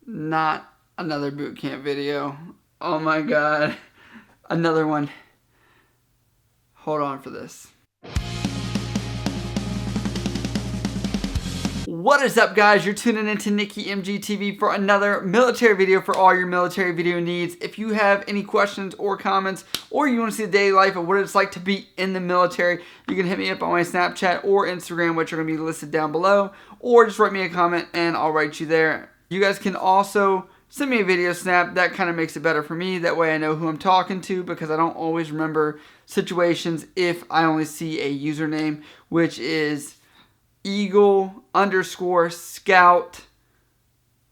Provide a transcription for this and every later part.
Not another boot camp video. Oh my god. Another one. Hold on for this. What is up, guys? You're tuning into Nikki MGTV for another military video for all your military video needs. If you have any questions or comments, or you want to see the daily life of what it's like to be in the military, you can hit me up on my Snapchat or Instagram, which are going to be listed down below, or just write me a comment and I'll write you there. You guys can also send me a video snap. That kind of makes it better for me. That way I know who I'm talking to, because I don't always remember situations if I only see a username, which is Eagle_Scout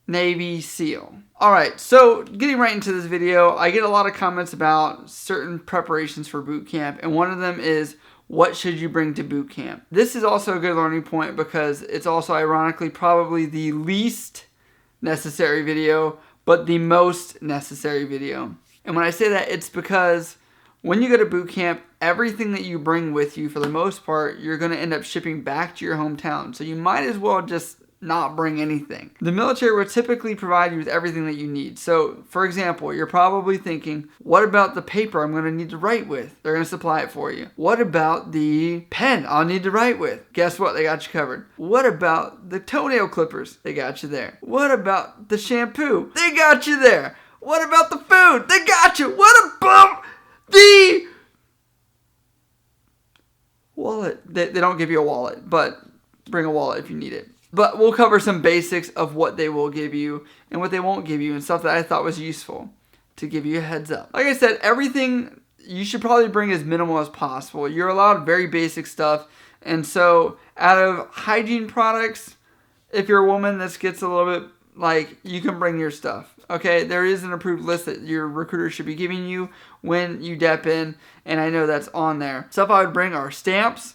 Navy SEAL. Alright, so getting right into this video, I get a lot of comments about certain preparations for boot camp, and one of them is, what should you bring to boot camp? This is also a good learning point because it's also ironically probably the least necessary video, but the most necessary video. And when I say that, it's because when you go to boot camp, everything that you bring with you, for the most part, you're going to end up shipping back to your hometown. So you might as well just not bring anything. The military will typically provide you with everything that you need. So, for example, you're probably thinking, what about the paper I'm going to need to write with? They're going to supply it for you. What about the pen I'll need to write with? Guess what? They got you covered. What about the toenail clippers? They got you there. What about the shampoo? They got you there. What about the food? They got you. What about the wallet? They don't give you a wallet, but bring a wallet if you need it. But we'll cover some basics of what they will give you and what they won't give you, and stuff that I thought was useful to give you a heads up. Like I said, everything you should probably bring as minimal as possible. You're allowed very basic stuff, and so out of hygiene products, if you're a woman, this gets a little bit like, you can bring your stuff. Okay, there is an approved list that your recruiter should be giving you when you dep in, and I know that's on there. Stuff I would bring are stamps,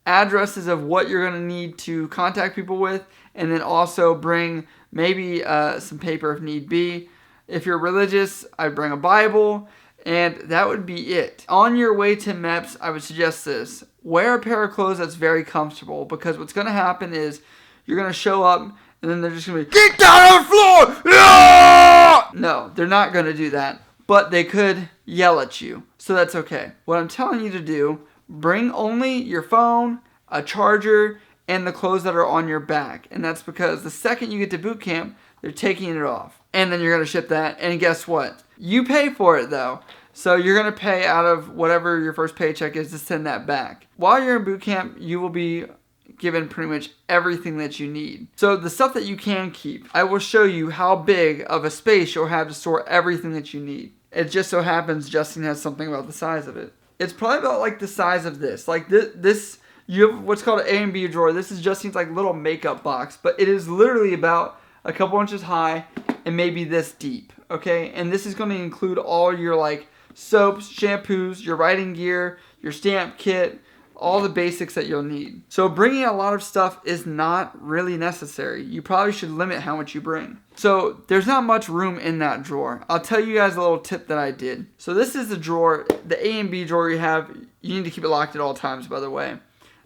addresses of what you're going to need to contact people with, and then also bring maybe some paper if need be. If you're religious, I'd bring a Bible, and that would be it. On your way to MEPs, I would suggest this. Wear a pair of clothes that's very comfortable, because what's going to happen is you're going to show up, and then they're just going to be, get down on the floor! Yeah! No, they're not going to do that, but they could yell at you, so that's okay. What I'm telling you to do, bring only your phone, a charger, and the clothes that are on your back. And that's because the second you get to boot camp, they're taking it off. And then you're going to ship that. And guess what? You pay for it though. So you're going to pay out of whatever your first paycheck is to send that back. While you're in boot camp, you will be given pretty much everything that you need. So the stuff that you can keep, I will show you how big of a space you'll have to store everything that you need. It just so happens Justin has something about the size of it. It's probably about like the size of this. Like this, you have what's called an A and B drawer. This is Justin's like little makeup box, but it is literally about a couple inches high and maybe this deep, okay? And this is going to include all your like soaps, shampoos, your writing gear, your stamp kit, all the basics that you'll need. So bringing a lot of stuff is not really necessary. You probably should limit how much you bring. So there's not much room in that drawer. I'll tell you guys a little tip that I did. So this is the drawer, the A and B drawer you have. You need to keep it locked at all times, by the way,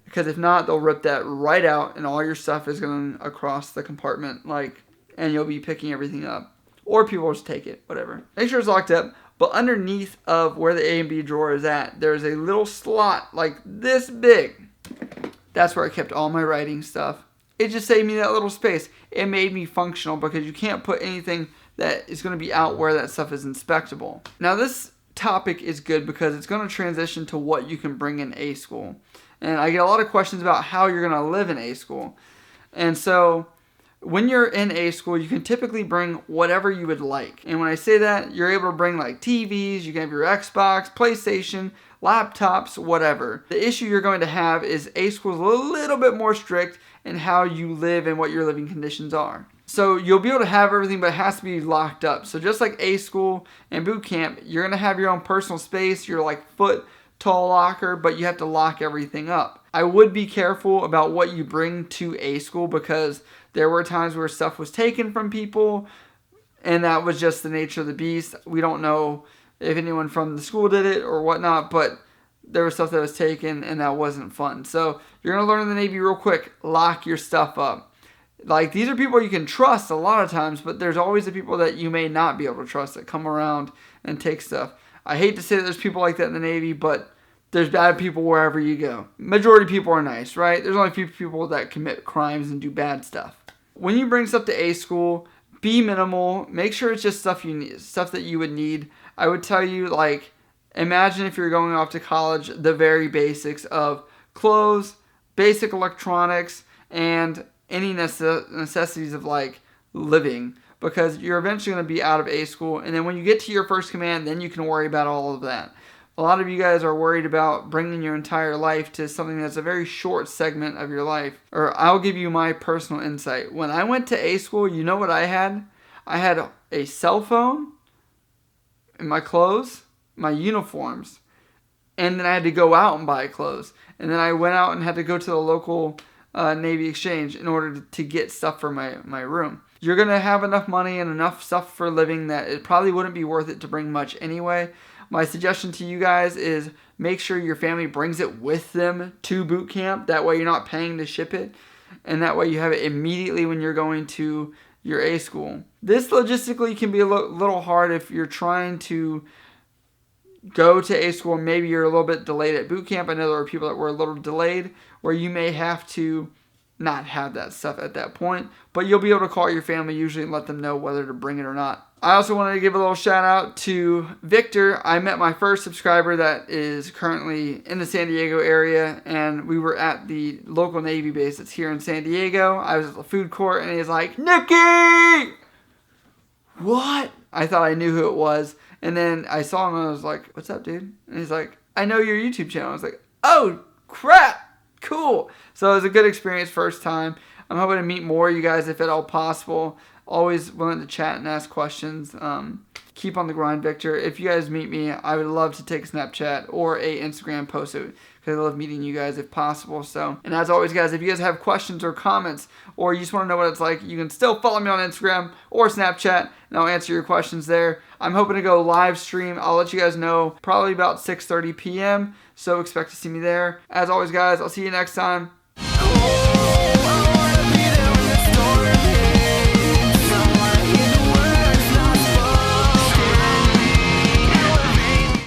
because if not, they'll rip that right out and all your stuff is going across the compartment, like, and you'll be picking everything up. Or people will just take it, whatever. Make sure it's locked up. But underneath of where the A and B drawer is at, there's a little slot like this big. That's where I kept all my writing stuff. It just saved me that little space. It made me functional because you can't put anything that is going to be out where that stuff is inspectable. Now this topic is good because it's going to transition to what you can bring in A school. And I get a lot of questions about how you're going to live in A school. And so when you're in A school, you can typically bring whatever you would like. And when I say that, you're able to bring like TVs, you can have your Xbox, PlayStation, laptops, whatever. The issue you're going to have is A school is a little bit more strict in how you live and what your living conditions are. So you'll be able to have everything, but it has to be locked up. So just like A school and boot camp, you're going to have your own personal space, your like foot tall locker, but you have to lock everything up. I would be careful about what you bring to A school because there were times where stuff was taken from people, and that was just the nature of the beast. We don't know if anyone from the school did it or whatnot, but there was stuff that was taken, and that wasn't fun. So you're going to learn in the Navy real quick. Lock your stuff up. Like, these are people you can trust a lot of times, but there's always the people that you may not be able to trust that come around and take stuff. I hate to say that there's people like that in the Navy, but there's bad people wherever you go. Majority of people are nice, right? There's only a few people that commit crimes and do bad stuff. When you bring stuff to A school, be minimal. Make sure it's just stuff you need, stuff that you would need. I would tell you, like, imagine if you're going off to college, the very basics of clothes, basic electronics, and any necessities of, like, living, because you're eventually going to be out of A school, and then when you get to your first command, then you can worry about all of that. A lot of you guys are worried about bringing your entire life to something that's a very short segment of your life. Or I'll give you my personal insight. When I went to A school, you know what I had? I had a cell phone, and my clothes, my uniforms, and then I had to go out and buy clothes. And then I went out and had to go to the local Navy exchange in order to get stuff for my room. You're going to have enough money and enough stuff for living that it probably wouldn't be worth it to bring much anyway. My suggestion to you guys is make sure your family brings it with them to boot camp. That way you're not paying to ship it. And that way you have it immediately when you're going to your A school. This logistically can be a little hard if you're trying to go to A school and maybe you're a little bit delayed at boot camp. I know there are people that were a little delayed where you may have to not have that stuff at that point, but you'll be able to call your family usually and let them know whether to bring it or not. I also wanted to give a little shout out to Victor. I met my first subscriber that is currently in the San Diego area, and we were at the local Navy base that's here in San Diego. I was at the food court, and he's like, "Nikki!" What? I thought I knew who it was, and then I saw him, and I was like, "What's up, dude?" And he's like, "I know your YouTube channel." I was like, "Oh, crap! Cool." So it was a good experience first time. I'm hoping to meet more of you guys if at all possible. Always willing to chat and ask questions. Keep on the grind, Victor. If you guys meet me, I would love to take a Snapchat or a Instagram post because I love meeting you guys if possible. So, and as always, guys, if you guys have questions or comments, or you just want to know what it's like, you can still follow me on Instagram or Snapchat, and I'll answer your questions there. I'm hoping to go live stream. I'll let you guys know probably about 6:30 p.m. So expect to see me there. As always, guys, I'll see you next time.